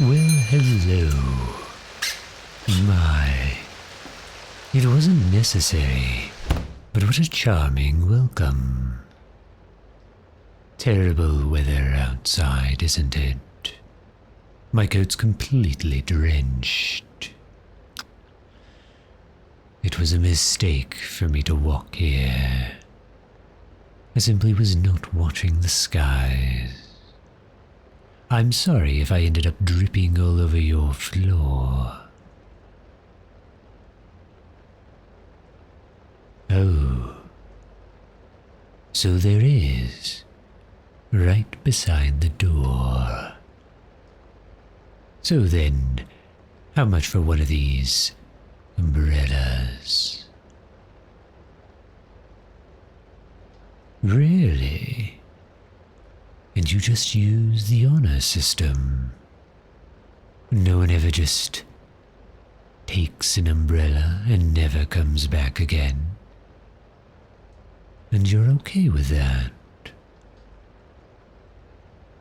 Well, hello. My, it wasn't necessary, but what a charming welcome. Terrible weather outside, isn't it? My coat's completely drenched. It was a mistake for me to walk here. I simply was not watching the skies. I'm sorry if I ended up dripping all over your floor. Oh. So there is, right beside the door. So then, how much for one of these umbrellas? Really? And you just use the honor system? No one ever just takes an umbrella and never comes back again? And you're okay with that?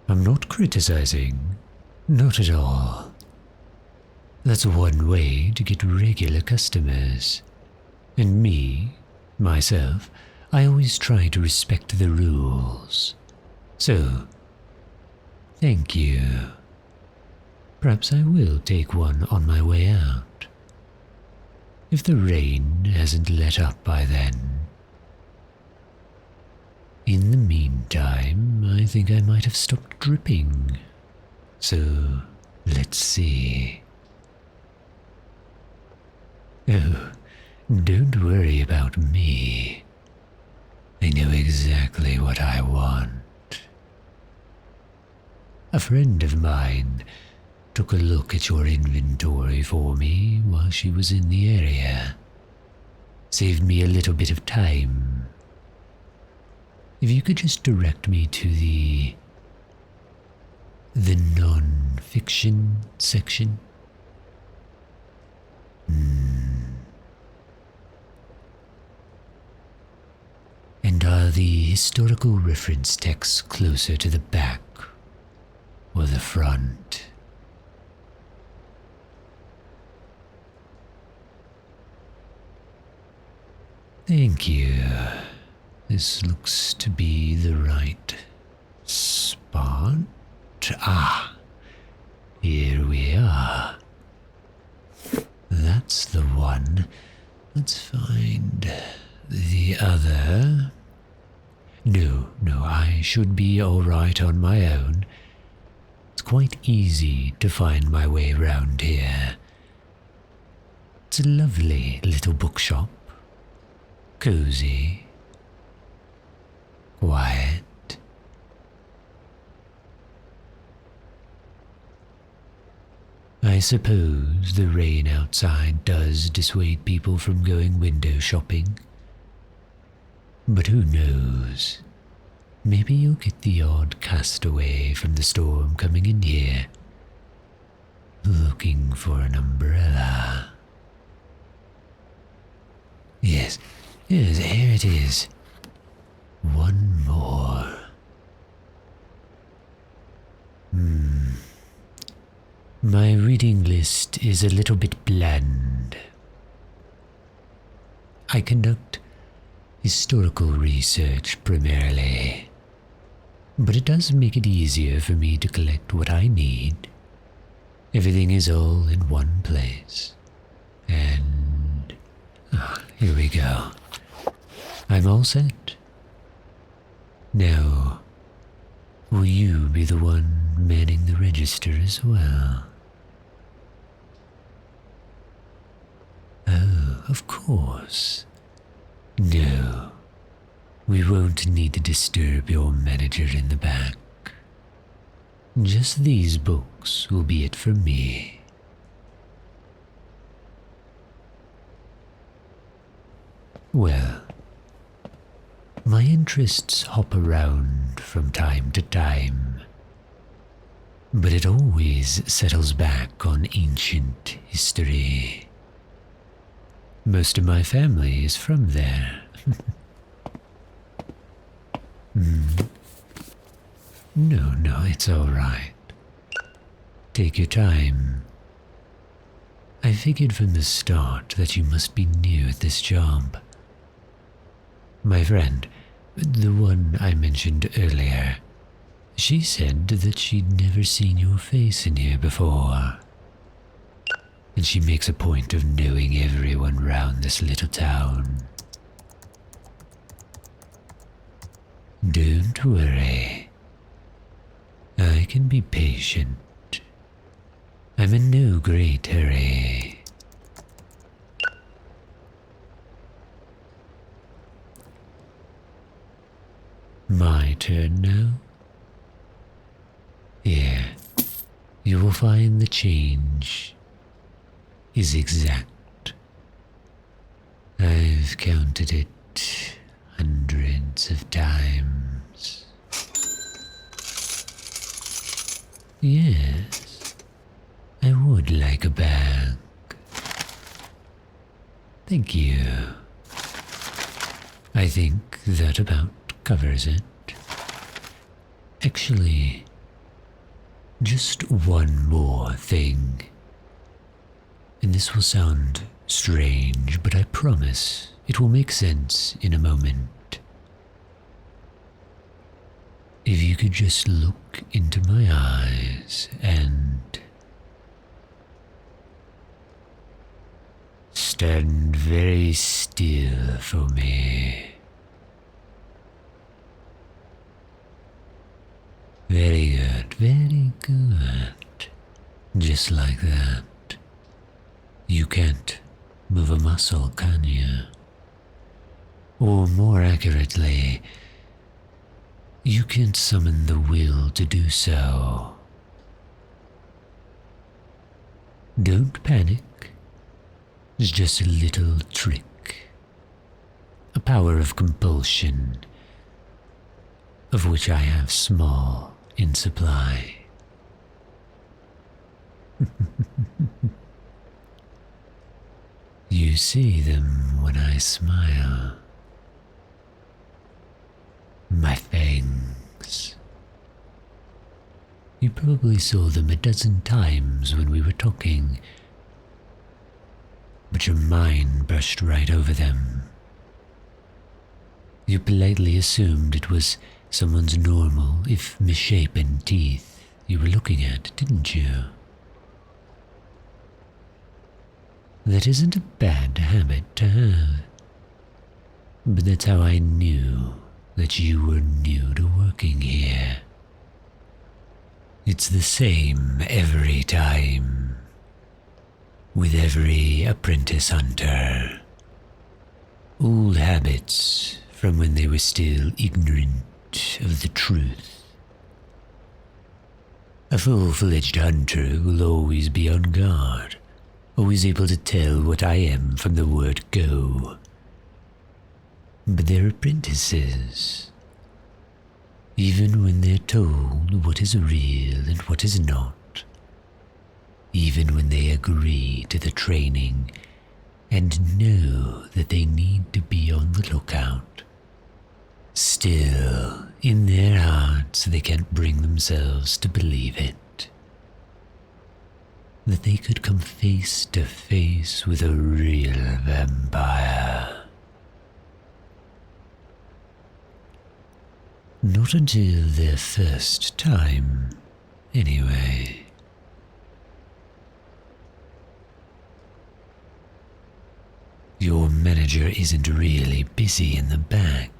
I'm not criticizing, not at all. That's one way to get regular customers. And me, myself, I always try to respect the rules. So, thank you. Perhaps I will take one on my way out. If the rain hasn't let up by then. In the meantime, I think I might have stopped dripping. So, let's see. Oh, don't worry about me. I know exactly what I want. A friend of mine took a look at your inventory for me while she was in the area. Saved me a little bit of time. If you could just direct me to the non-fiction section. And are the historical reference texts closer to the back or the front? Thank you. This looks to be the right spot. Ah, here we are. That's the one. Let's find the other. No, I should be all right on my own. It's quite easy to find my way around here. It's a lovely little bookshop. Cozy. Quiet. I suppose the rain outside does dissuade people from going window shopping. But who knows? Maybe you'll get the odd castaway from the storm coming in here, looking for an umbrella. Yes, here it is. One more. My reading list is a little bit bland. I conduct historical research primarily, but it does make it easier for me to collect what I need. Everything is all in one place. And here we go. I'm all set. Now, will you be the one manning the register as well? Oh, of course. No, we won't need to disturb your manager in the back. Just these books will be it for me. Well, my interests hop around from time to time, but it always settles back on ancient history. Most of my family is from there. No, it's all right. Take your time. I figured from the start that you must be new at this job. My friend, the one I mentioned earlier, she said that she'd never seen your face in here before. And she makes a point of knowing everyone round this little town. Don't worry. I can be patient. I'm in no great hurry. My turn now? Here, you will find the change is exact. I've counted it hundreds of times. Yes, I would like a bag. Thank you. I think that about covers it. Actually, just one more thing. And this will sound strange, but I promise it will make sense in a moment. If you could just look into my eyes and stand very still for me. Very good, very good. Just like that. You can't move a muscle, can you? Or more accurately, you can't summon the will to do so. Don't panic. It's just a little trick. A power of compulsion, of which I have small in supply. You see them when I smile. My fangs. You probably saw them a dozen times when we were talking, but your mind brushed right over them. You politely assumed it was someone's normal, if misshapen, teeth you were looking at, didn't you? That isn't a bad habit to have. But that's how I knew that you were new to working here. It's the same every time, with every apprentice hunter. Old habits from when they were still ignorant of the truth. A full-fledged hunter will always be on guard, always able to tell what I am from the word go. But they're apprentices. Even when they're told what is real and what is not. Even when they agree to the training and know that they need to be on the lookout. Still, in their hearts, they can't bring themselves to believe it. That they could come face to face with a real vampire. Not until their first time, anyway. Your manager isn't really busy in the back,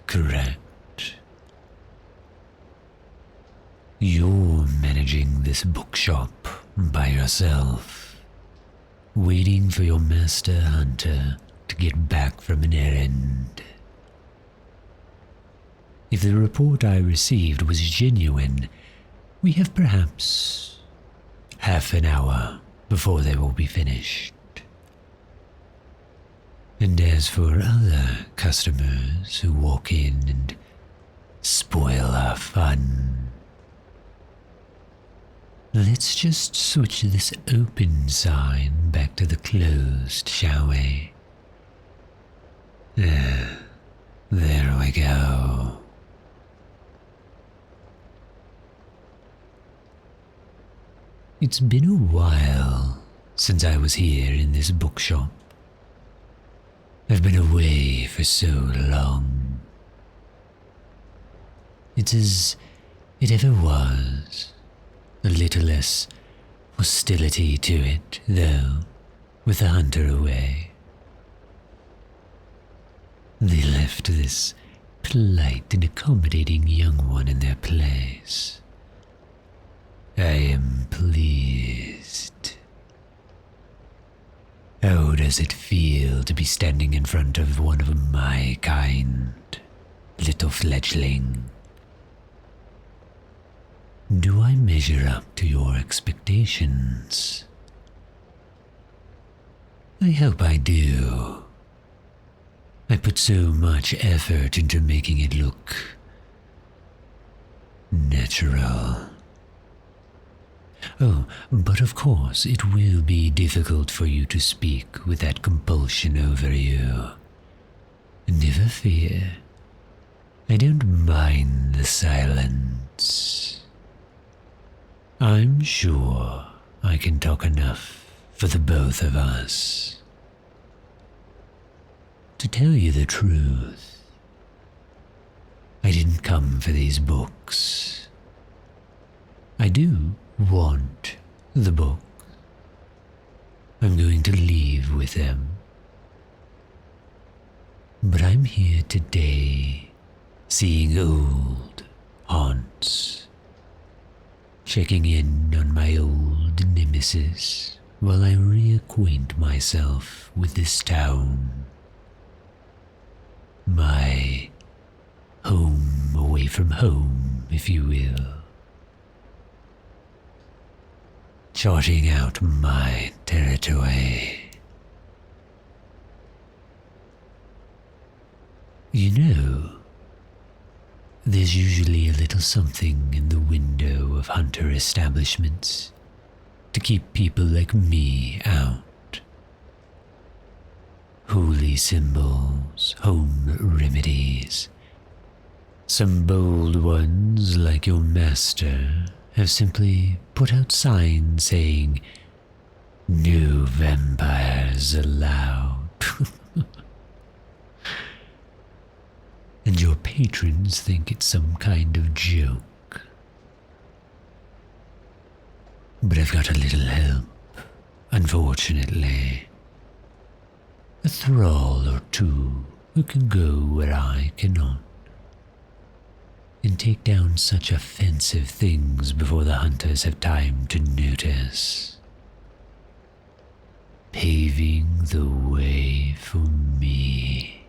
correct? You're managing this bookshop by yourself, waiting for your master hunter to get back from an errand. If the report I received was genuine, we have perhaps half an hour before they will be finished. And as for other customers who walk in and spoil our fun, let's just switch this open sign back to the closed, shall we? There we go. It's been a while since I was here in this bookshop. I've been away for so long. It's as it ever was, a little less hostility to it, though, with the hunter away. They left this polite and accommodating young one in their place. I am pleased. How does it feel to be standing in front of one of my kind, little fledgling? Do I measure up to your expectations? I hope I do. I put so much effort into making it look natural. Oh, but of course it will be difficult for you to speak with that compulsion over you. Never fear. I don't mind the silence. I'm sure I can talk enough for the both of us. To tell you the truth, I didn't come for these books. I do want the book. I'm going to leave with them. But I'm here today, seeing old haunts, checking in on my old nemesis while I reacquaint myself with this town. My home away from home, if you will. Charting out my territory. You know, there's usually a little something in the window of hunter establishments to keep people like me out. Holy symbols, home remedies. Some bold ones, like your master, have simply put out signs saying, "No vampires allowed." And your patrons think it's some kind of joke. But I've got a little help, unfortunately. A thrall or two who can go where I cannot, and take down such offensive things before the hunters have time to notice. Paving the way for me.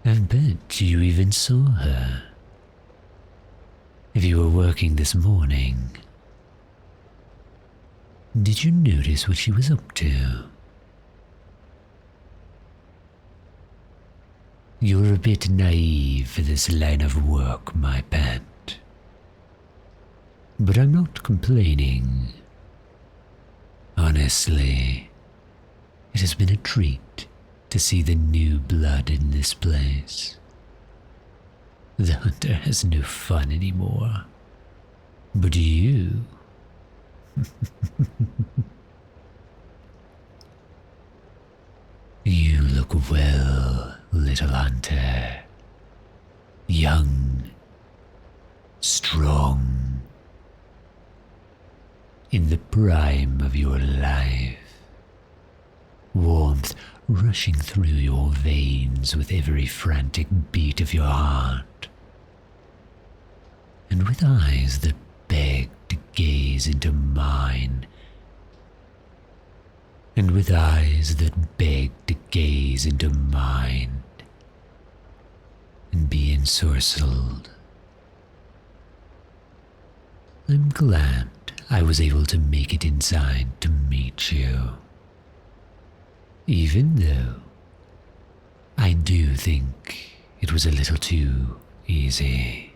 I bet you even saw her. If you were working this morning, did you notice what she was up to? You're a bit naive for this line of work, my pet. But I'm not complaining. Honestly, it has been a treat to see the new blood in this place. The hunter has no fun anymore. But you... You look well, little hunter. Young, strong, in the prime of your life. Warmth rushing through your veins with every frantic beat of your heart. And with eyes that beg to gaze into mine. And with eyes that beg to gaze into mine. And be ensorcelled. I'm glad I was able to make it inside to meet you. Even though I do think it was a little too easy.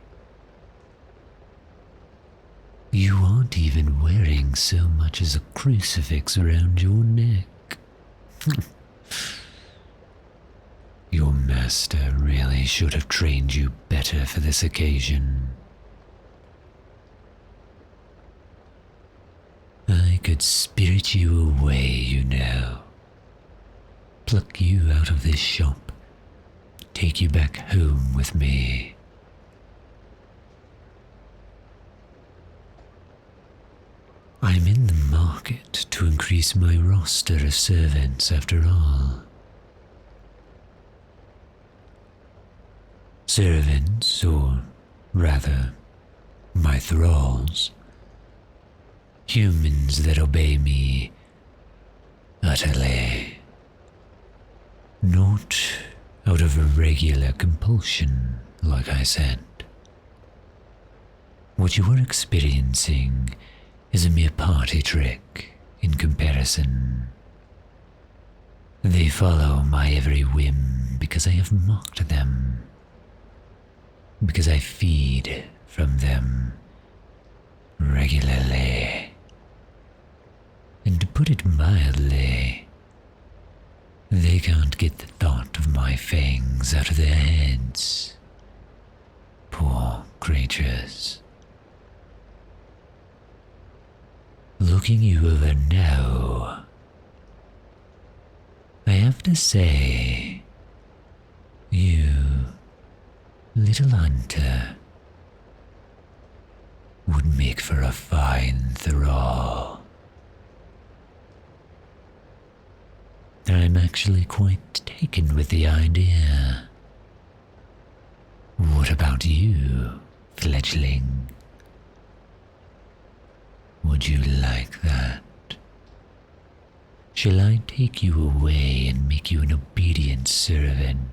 You aren't even wearing so much as a crucifix around your neck. Your master really should have trained you better for this occasion. could spirit you away, you know. Pluck you out of this shop, take you back home with me. I'm in the market to increase my roster of servants after all. Servants, or rather, my thralls. Humans that obey me utterly. Not out of a regular compulsion, like I said. What you are experiencing is a mere party trick in comparison. They follow my every whim because I have mocked them. Because I feed from them regularly. And to put it mildly, they can't get the thought of my fangs out of their heads. Poor creatures. Looking you over now, I have to say, you little hunter would make for a fine thrall. I'm actually quite taken with the idea. What about you, fledgling? Would you like that? Shall I take you away and make you an obedient servant?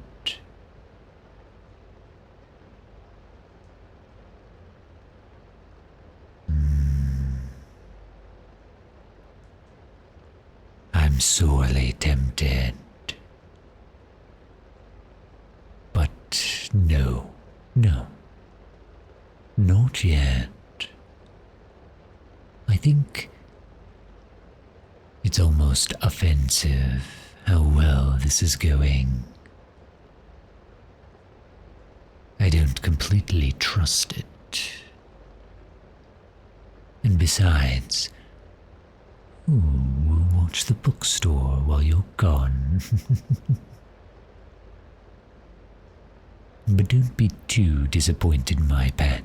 I'm sorely tempted. But no, not yet. I think it's almost offensive how well this is going. I don't completely trust it. And besides, who will watch the bookstore while you're gone? But don't be too disappointed, my pet.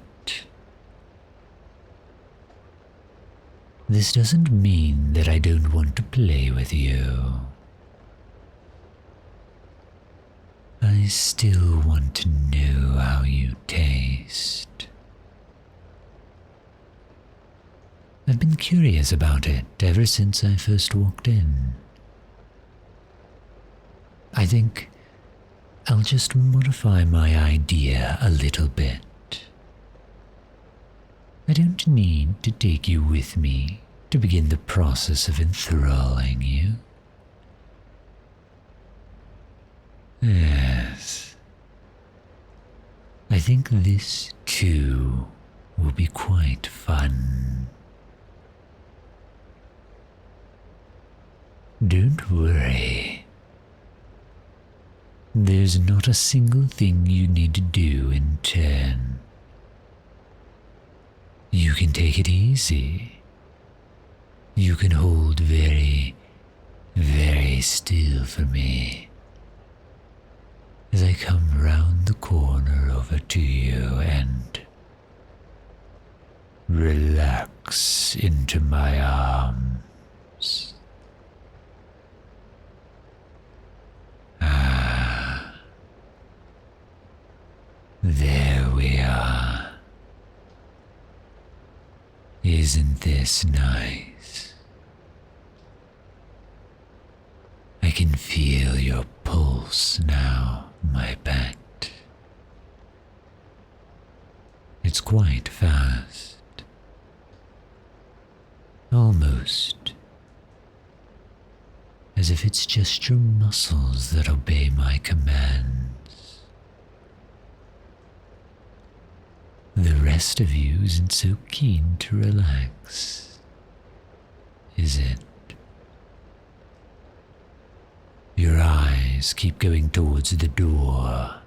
This doesn't mean that I don't want to play with you. I still want to know how you taste. I've been curious about it ever since I first walked in. I think I'll just modify my idea a little bit. I don't need to take you with me to begin the process of enthralling you. Yes, I think this too will be quite fun. Don't worry. There's not a single thing you need to do in turn. You can take it easy. You can hold very, very still for me as I come round the corner over to you and relax into my arms. There we are. Isn't this nice? I can feel your pulse now, my pet. It's quite fast. Almost as if it's just your muscles that obey my commands. The rest of you isn't so keen to relax, is it? Your eyes keep going towards the door.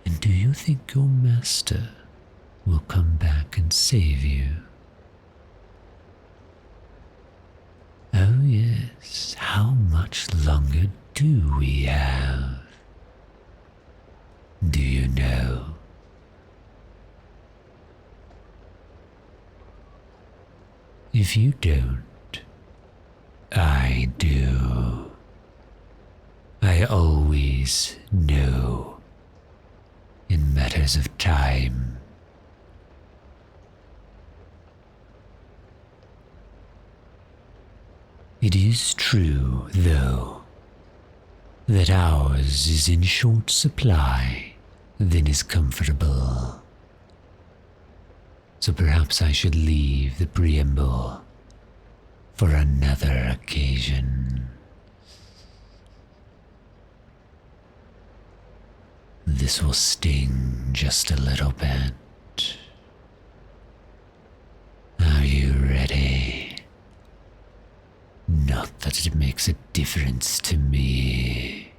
And do you think your master will come back and save you? Oh yes, how much longer do we have? Do you know? If you don't, I do. I always know in matters of time. It is true, though, that ours is in short supply than is comfortable. So perhaps I should leave the preamble for another occasion. This will sting just a little bit. Are you ready? Not that it makes a difference to me.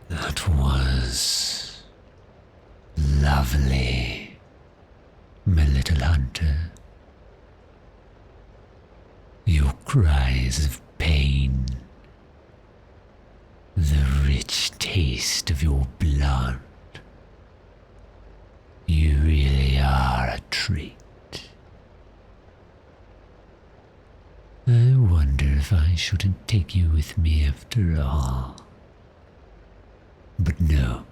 That was lovely, my little hunter. Your cries of pain, the rich taste of your blood. You really are a treat. I wonder if I shouldn't take you with me after all. But no.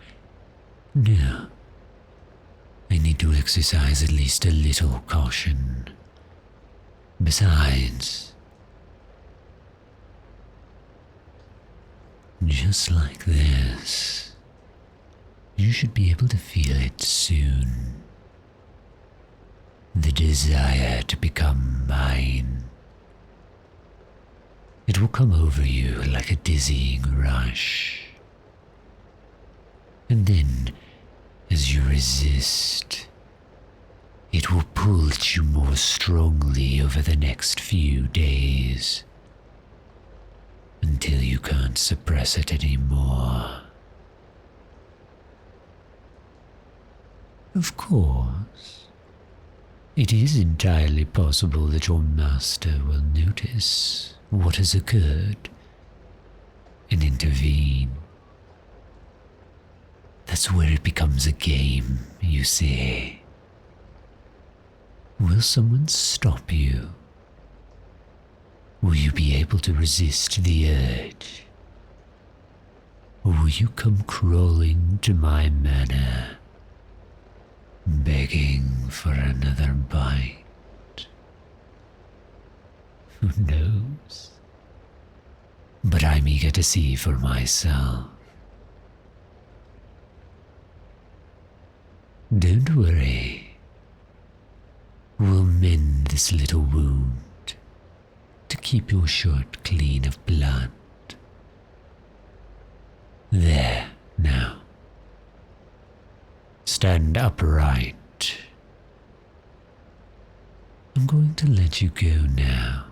I need to exercise at least a little caution. Besides, just like this, you should be able to feel it soon. The desire to become mine. It will come over you like a dizzying rush. And then, as you resist, it will pull at you more strongly over the next few days, until you can't suppress it anymore. Of course, it is entirely possible that your master will notice what has occurred and intervene. That's where it becomes a game, you see. Will someone stop you? Will you be able to resist the urge? Or will you come crawling to my manor, begging for another bite? Who knows? But I'm eager to see for myself. Don't worry. We'll mend this little wound to keep your shirt clean of blood. There, now. Stand upright. I'm going to let you go now.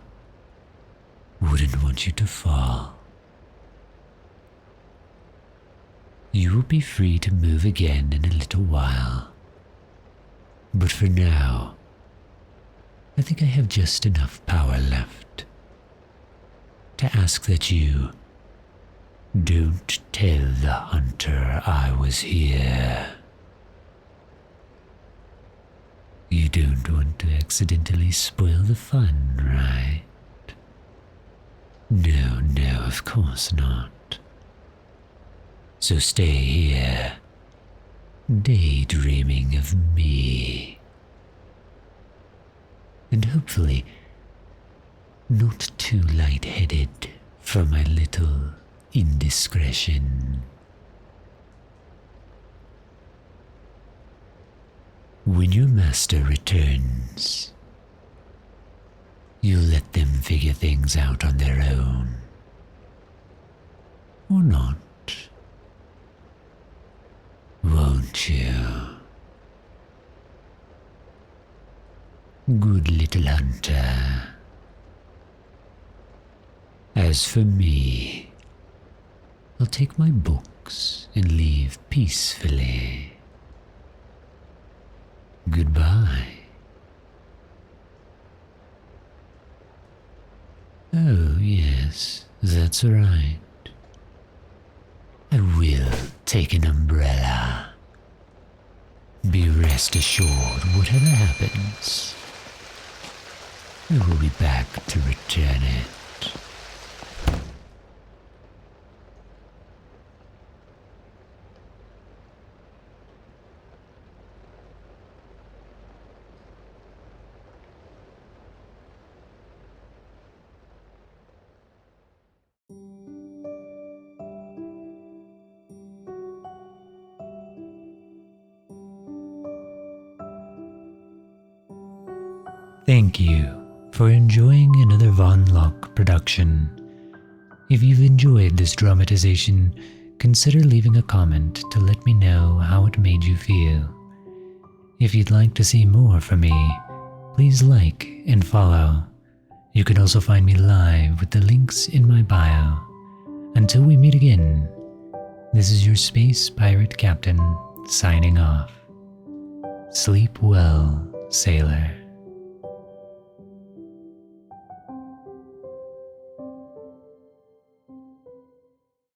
Wouldn't want you to fall. You will be free to move again in a little while. But for now, I think I have just enough power left to ask that you don't tell the hunter I was here. You don't want to accidentally spoil the fun, right? No, of course not. So stay here, daydreaming of me. And hopefully not too light-headed for my little indiscretion. When your master returns, you'll let them figure things out on their own. Or not. Won't you? Good little hunter. As for me, I'll take my books and leave peacefully. Goodbye. Oh, yes, that's right. I will take an umbrella. Be rest assured, whatever happens, I will be back to return it. Thank you for enjoying another Von Lock production. If you've enjoyed this dramatization, consider leaving a comment to let me know how it made you feel. If you'd like to see more from me, please like and follow. You can also find me live with the links in my bio. Until we meet again, this is your Space Pirate Captain signing off. Sleep well, sailor.